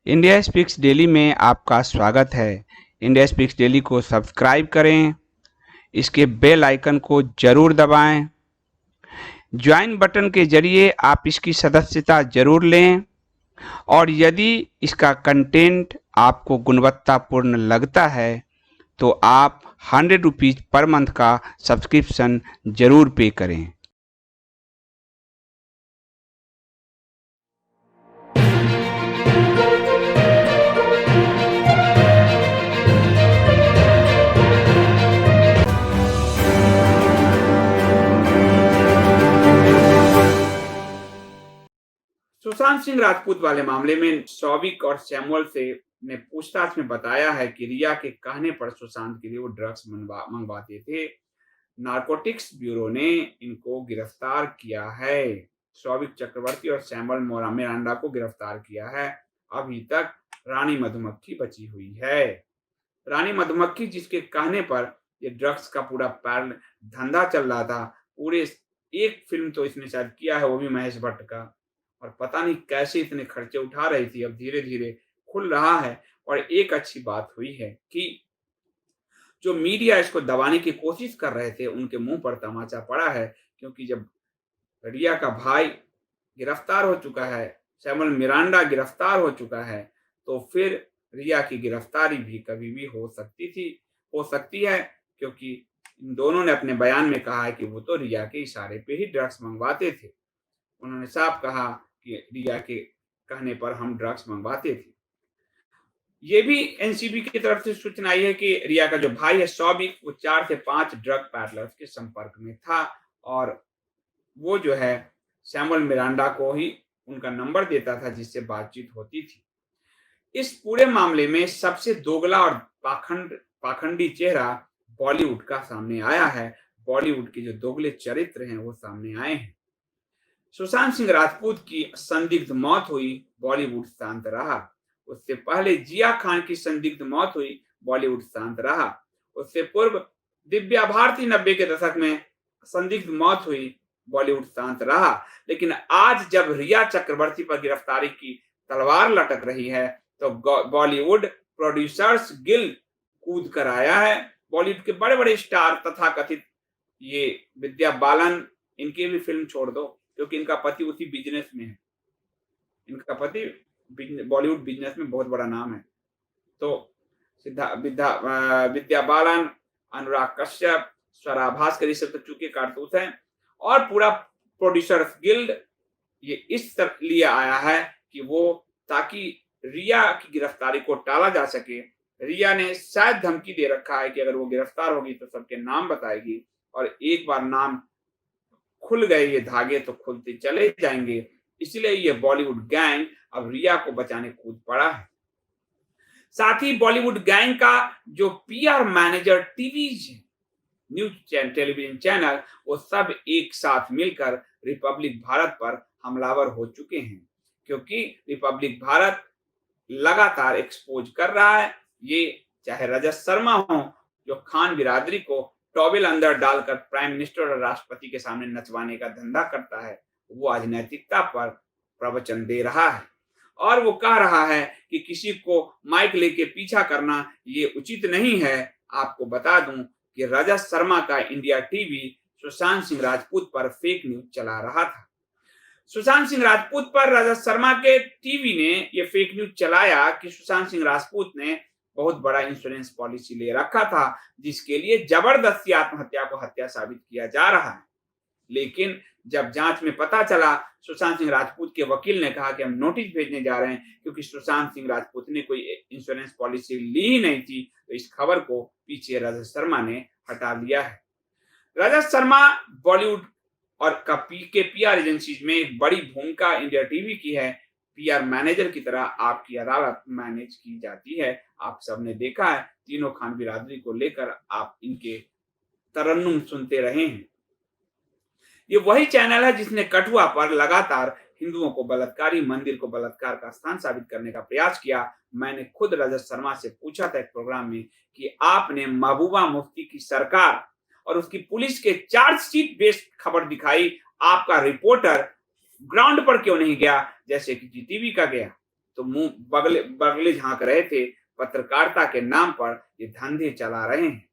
India speaks daily में आपका स्वागत है। इंडिया स्पीक्स डेली को सब्सक्राइब करें, इसके बेल आइकन को जरूर दबाएं। ज्वाइन बटन के जरिए आप इसकी सदस्यता जरूर लें और यदि इसका कंटेंट आपको गुणवत्तापूर्ण लगता है तो आप 100 रुपीज़ पर मंथ का सब्सक्रिप्शन जरूर पे करें। सुशांत सिंह राजपूत वाले मामले में सौविक और सैमुअल से ने पूछताछ में बताया है कि रिया के कहने पर सुशांत के लिए वो ड्रग्स मंगवाते थे। नारकोटिक्स ब्यूरो ने इनको गिरफ्तार किया है। सौविक चक्रवर्ती और सैमुअल मिरांडा को गिरफ्तार किया है। अभी तक रानी मधुमक्खी बची हुई है। रानी मधुमक्खी जिसके कहने पर ये ड्रग्स का पूरा पैर धंधा चल रहा था। पूरे एक फिल्म तो इसने शायद किया है, वो भी महेश भट्ट का, और पता नहीं कैसे इतने खर्चे उठा रही थी। अब धीरे धीरे खुल रहा है। और एक अच्छी बात हुई है कि जो मीडिया इसको दबाने की कोशिश कर रहे थे उनके मुंह पर तमाचा पड़ा है, क्योंकि जब रिया का भाई गिरफ्तार हो चुका है, सैमुअल मिरांडा गिरफ्तार हो चुका है, तो फिर रिया की गिरफ्तारी भी कभी भी हो सकती है, क्योंकि इन दोनों ने अपने बयान में कहा है कि वो तो रिया के इशारे पे ही ड्रग्स मंगवाते थे। उन्होंने साफ कहा कि रिया के कहने पर हम ड्रग्स मंगवाते थे। ये भी एनसीबी की तरफ से सूचना आई है कि रिया का जो भाई है सौबिक, वो 4 से 5 ड्रग पैडलर्स के संपर्क में था और वो जो है सैमुअल मिरांडा को ही उनका नंबर देता था जिससे बातचीत होती थी। इस पूरे मामले में सबसे दोगला और पाखंडी चेहरा बॉलीवुड का सामने आया है। बॉलीवुड के जो दोगले चरित्र हैं वो सामने आए हैं। सुशांत सिंह राजपूत की संदिग्ध मौत हुई, बॉलीवुड शांत रहा। उससे पहले जिया खान की संदिग्ध मौत हुई, बॉलीवुड शांत रहा। उससे पूर्व दिव्या भारती 90 के दशक में संदिग्ध मौत हुई, बॉलीवुड शांत रहा। लेकिन आज जब रिया चक्रवर्ती पर गिरफ्तारी की तलवार लटक रही है तो बॉलीवुड प्रोड्यूसर्स गिल्ड कूद कर आया है। बॉलीवुड के बड़े बड़े स्टार तथा कथित ये विद्या बालन, इनकी भी फिल्म छोड़ दो क्योंकि इनका पति उसी बिजनेस में है। इनका पति बॉलीवुड बिजनेस में बहुत बड़ा नाम है। तो विद्या बालन, अनुराग कश्यप, स्वरा भास्कर, ये सब तो चूंकि कारतूस हैं। और पूरा प्रोड्यूसर्स गिल्ड ये इस तरह लिए आया है कि वो ताकि रिया की गिरफ्तारी को टाला जा सके। रिया ने शायद धमकी दे रखा है कि अगर वो गिरफ्तार होगी तो सबके नाम बताएगी, और एक बार नाम खुल गए ये धागे तो खुलते चले जाएंगे। इसलिए ये बॉलीवुड गैंग अब रिया को बचाने कूद पड़ा है। साथ ही बॉलीवुड गैंग का जो PR manager, TV news television channel, वो सब एक साथ मिलकर रिपब्लिक भारत पर हमलावर हो चुके हैं, क्योंकि रिपब्लिक भारत लगातार एक्सपोज कर रहा है। ये चाहे रजत शर्मा हो जो खान बिरादरी को टॉवेल अंदर डालकर प्राइम मिनिस्टर और राष्ट्रपति के सामने नचवाने का धंधा करता है, वो आज नैतिकता पर प्रवचन दे रहा है और वो कह रहा है कि किसी को माइक लेके पीछा करना ये उचित नहीं है। आपको बता दूं कि रजत शर्मा का इंडिया टीवी सुशांत सिंह राजपूत पर फेक न्यूज चला रहा था। सुशांत सिंह राजपूत पर रजत शर्मा के टीवी ने यह फेक न्यूज चलाया कि सुशांत सिंह राजपूत ने बहुत बड़ा इंश्योरेंस पॉलिसी ले रखा था जिसके लिए जबरदस्ती आत्महत्या को हत्या साबित किया जा रहा है। लेकिन जब जांच में पता चला, सुशांत सिंह राजपूत के वकील ने कहा कि हम नोटिस भेजने जा रहे हैं क्योंकि सुशांत सिंह राजपूत ने कोई इंश्योरेंस पॉलिसी ली ही नहीं थी, तो इस खबर को पीछे रजत शर्मा ने हटा लिया है। रजत शर्मा बॉलीवुड और के पीआर एजेंसी में एक बड़ी भूमिका इंडिया टीवी की है। पीआर मैनेजर की तरह आपकी अदालत मैनेज की जाती है। आप सबने देखा है, तीनों खान बिरादरी को लेकर आप इनके तरन्नुम सुनते रहे हैं। ये वही चैनल है जिसने कठुआ पर लगातार हिंदुओं को बलात्कारी, मंदिर को बलात्कार का स्थान साबित करने का प्रयास किया। मैंने खुद रजत शर्मा से पूछा था एक प्रोग्राम में कि आपने महबूबा मुफ्ती की सरकार और उसकी पुलिस के चार्जशीट बेस्ड खबर दिखाई, आपका रिपोर्टर ग्राउंड पर क्यों नहीं गया जैसे कि जीटीवी का गया? तो मुंह बगले बगले झांक रहे थे। पत्रकारिता के नाम पर ये धंधे चला रहे हैं।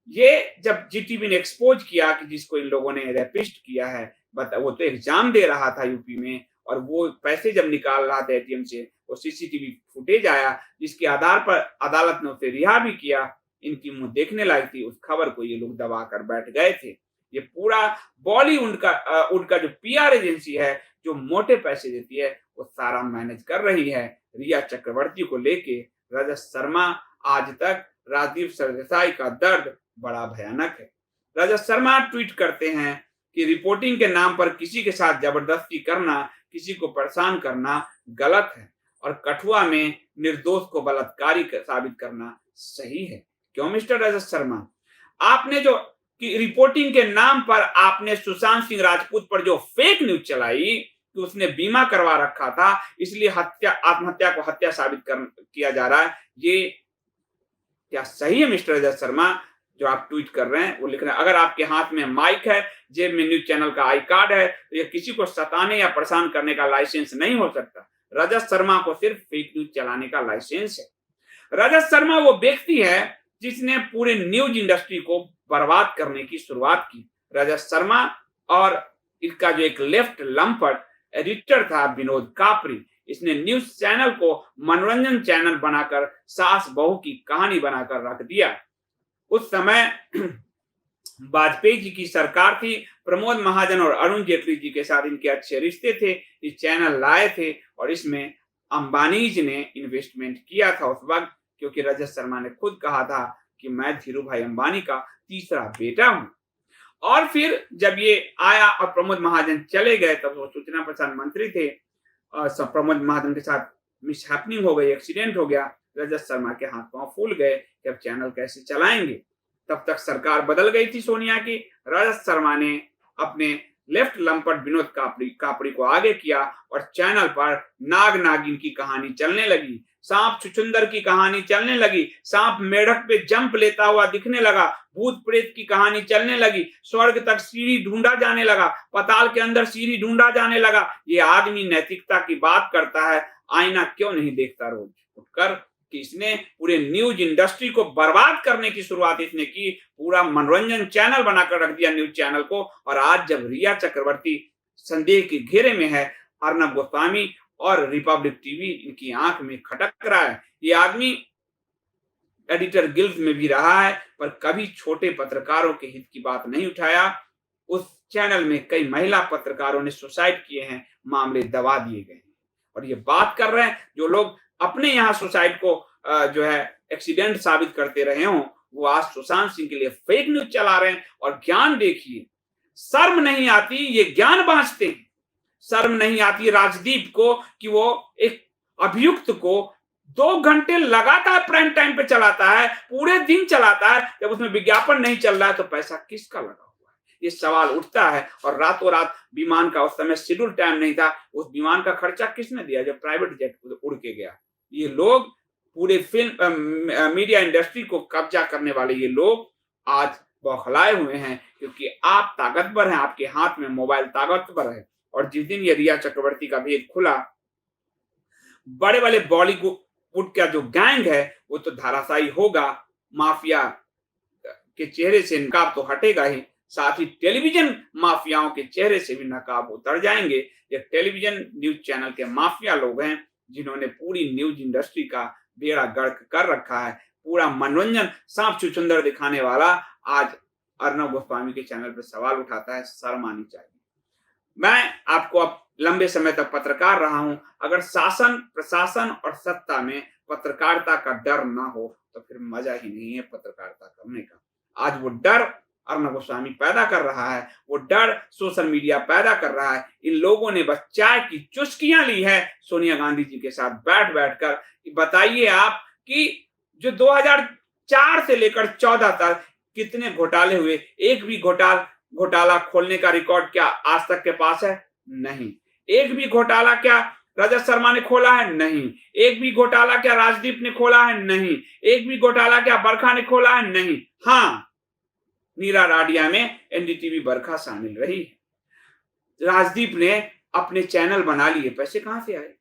ये जब जीटीवी ने एक्सपोज किया कि जिसको इन लोगों ने रेपिस्ट किया है, बता वो तो एग्जाम दे रहा था यूपी में, और वो पैसे जब निकाल रहा था एटीएम से, वो सीसीटीवी फुटेज आया, जिसके आधार पर अदालत ने उसे रिहा भी किया। इनकी मुंह देखने लायक थी, उस खबर को ये लोग दबा कर बैठ गए थे। ये पूरा बॉलीवुड का उनका जो पीआर एजेंसी है, जो मोटे पैसे देती है, वो सारा मैनेज कर रही है। रिया चक्रवर्ती को लेके रजत शर्मा, आज तक राजदीप सरदेसाई का दर्द बड़ा भयानक है। रजत शर्मा ट्वीट करते हैं कि रिपोर्टिंग के नाम पर किसी के साथ जबरदस्ती करना, किसी को परेशान करना गलत है, और कठुआ में निर्दोष को बलात्कारी साबित करना सही है। क्यों मिस्टर रजत शर्मा, आपने जो कि रिपोर्टिंग के नाम पर आपने सुशांत सिंह राजपूत पर जो फेक न्यूज चलाई कि उसने बीमा करवा रखा था, इसलिए आत्महत्या को हत्या साबित किया जा रहा है, ये क्या सही है मिस्टर रजत शर्मा? जो आप ट्वीट कर रहे हैं, वो लिख रहे हैं, अगर आपके हाथ में माइक है, जेब में न्यूज चैनल का आई कार्ड है, तो यह किसी को सताने या परेशान करने का लाइसेंस नहीं हो सकता। रजत शर्मा को सिर्फ फेक न्यूज चलाने का लाइसेंस है। रजत शर्मा वो व्यक्ति है जिसने पूरे न्यूज इंडस्ट्री को बर्बाद करने की शुरुआत की। रजत शर्मा और इसका जो एक लेफ्ट लंपट एडिटर था विनोद कापरी, इसने न्यूज चैनल को मनोरंजन चैनल बनाकर सास बहू की कहानी बनाकर रख दिया। उस समय वाजपेयी जी की सरकार थी, प्रमोद महाजन और अरुण जेटली जी के साथ इनके अच्छे रिश्ते थे, ये चैनल लाए थे, और इसमें अंबानी जी ने इन्वेस्टमेंट किया था उस वक्त, क्योंकि रजत शर्मा ने खुद कहा था कि मैं धीरू भाई अंबानी का तीसरा बेटा हूं। और फिर जब ये आया और प्रमोद महाजन चले गए, तब वो सूचना प्रसारण मंत्री थे, प्रमोद महाजन के साथ मिसहैपनिंग हो गई, एक्सीडेंट हो गया। रजत शर्मा के हाथ पांव फूल गए कि अब चैनल कैसे चलाएंगे। तब तक सरकार बदल गई थी सोनिया की। रजत शर्मा ने अपने लेफ्ट लंपट विनोद कापड़ी को आगे किया, और चैनल पर नाग नागिन की कहानी चलने लगी, सांप छुछुंदर की कहानी चलने लगी, सांप मेढक पे जंप लेता हुआ दिखने लगा, भूत प्रेत की कहानी चलने लगी, स्वर्ग तक सीढ़ी ढूंढा जाने लगा, पाताल के अंदर सीढ़ी ढूंढा जाने लगा। ये आदमी नैतिकता की बात करता है, आईना क्यों नहीं देखता रोज उठकर? कि इसने पूरे न्यूज इंडस्ट्री को बर्बाद करने की शुरुआत इसने की, पूरा मनोरंजन चैनल बनाकर रख दिया न्यूज चैनल को। और आज जब रिया चक्रवर्ती संदेह के घेरे में है, अर्नब गोस्वामी और रिपब्लिक टीवी इनकी आंख में खटक रहा है। ये आदमी एडिटर गिल्ड में भी रहा है, पर कभी छोटे पत्रकारों के हित की बात नहीं उठाया। उस चैनल में कई महिला पत्रकारों ने सुसाइड किए हैं, मामले दबा दिए गए हैं। और ये बात कर रहे हैं जो लोग अपने यहाँ सुसाइड को जो है एक्सीडेंट साबित करते रहे हों, वो आज सुशांत सिंह के लिए फेक न्यूज चला रहे हैं। और ज्ञान देखिए, शर्म नहीं आती, ये ज्ञान बांटते हैं। शर्म नहीं आती राजदीप को कि वो एक अभियुक्त को 2 घंटे लगातार प्राइम टाइम पे चलाता है, पूरे दिन चलाता है। जब उसमें विज्ञापन नहीं चल रहा है तो पैसा किसका लगा हुआ है, ये सवाल उठता है। और रातों रात विमान का उस समय शेड्यूल टाइम नहीं था, उस विमान का खर्चा किसने दिया जब प्राइवेट जेट उड़ के गया? ये लोग पूरे फिल्म मीडिया इंडस्ट्री को कब्जा करने वाले ये लोग आज बौखलाए हुए हैं, क्योंकि आप ताकतवर हैं, आपके हाथ में मोबाइल ताकतवर है। और जिस दिन ये रिया चक्रवर्ती का भेद खुला, बड़े बड़े बॉलीवुड का जो गैंग है वो तो धराशायी होगा, माफिया के चेहरे से नकाब तो हटेगा ही, साथ ही टेलीविजन माफियाओं के चेहरे से भी नकाब उतर जाएंगे। ये टेलीविजन न्यूज चैनल के माफिया लोग हैं जिन्होंने पूरी न्यूज इंडस्ट्री का बेड़ा गर्क कर रखा है। पूरा मनोरंजन सांप छुछुंदर दिखाने वाला आज अर्नब गोस्वामी के चैनल पर सवाल उठाता है, शर्म आनी चाहिए। मैं आपको अब लंबे समय तक पत्रकार रहा हूं, अगर शासन, प्रशासन और सत्ता में पत्रकारिता का डर ना हो तो फिर मजा ही नहीं है पत्रकारिता करने का। आज वो डर अर्नब गोस्वामी पैदा कर रहा है, वो डर सोशल मीडिया पैदा कर रहा है। इन लोगों ने बस चाय की चुस्कियां ली है सोनिया गांधी जी के साथ बैठ बैठकर। बताइए आप कि जो 2004 से लेकर 14 तक कितने घोटाले हुए, एक भी घोटाला खोलने का रिकॉर्ड क्या आज तक के पास है? नहीं। एक भी घोटाला क्या रजत शर्मा ने खोला है? नहीं। एक भी घोटाला क्या राजदीप ने खोला है? नहीं। एक भी घोटाला क्या बरखा ने खोला है? नहीं। हाँ, नीरा राडिया में एनडीटीवी बरखा शामिल रही है। राजदीप ने अपने चैनल बना लिए, पैसे कहां से आए?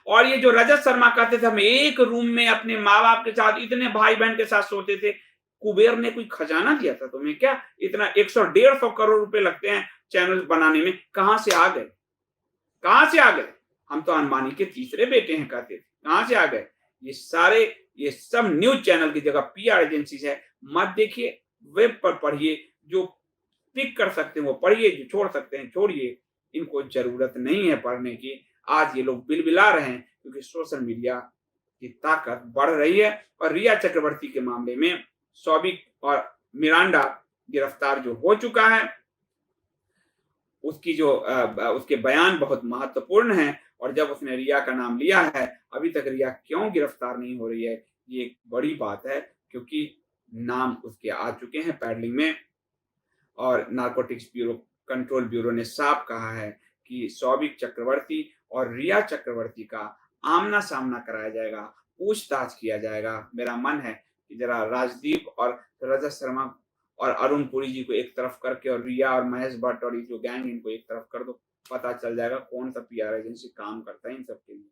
और ये जो रजत शर्मा कहते थे हम एक रूम में अपने माँ बाप के साथ इतने भाई बहन के साथ सोते थे, कुबेर ने कोई खजाना दिया था तुम्हें क्या? इतना 100 150 करोड़ रुपए लगते हैं चैनल बनाने में, कहां से आ गए? कहां से आ गए? हम तो अंबानी के तीसरे बेटे हैं कहते थे, कहां से आ गए? ये सारे, ये सब न्यूज चैनल की जगह पीआर एजेंसीज है। मत देखिए, वेब पर पढ़िए, जो पिक कर सकते हैं वो पढ़िए, जो छोड़ सकते हैं छोड़िए। इनको जरूरत नहीं है पढ़ने की। आज ये लोग बिलबिला रहे हैं क्योंकि सोशल मीडिया की ताकत बढ़ रही है। और रिया चक्रवर्ती के मामले में सौबिक और मिरांडा गिरफ्तार जो हो चुका है, उसकी जो उसके बयान बहुत महत्वपूर्ण हैं। और जब उसने रिया का नाम लिया है, अभी तक रिया क्यों गिरफ्तार नहीं हो रही है, ये एक बड़ी बात है, क्योंकि नाम उसके आ चुके हैं पैडलिंग में। और नारकोटिक्स ब्यूरो कंट्रोल ब्यूरो ने साफ कहा है कि सौबिक चक्रवर्ती और रिया चक्रवर्ती का आमना सामना कराया जाएगा, पूछताछ किया जाएगा। मेरा मन है कि जरा राजदीप और रजत शर्मा और अरुण पुरी जी को एक तरफ करके और रिया और महेश भट्ट और ये जो गैंग इनको एक तरफ कर दो, पता चल जाएगा कौन सा पीआर एजेंसी काम करता है इन सब के लिए।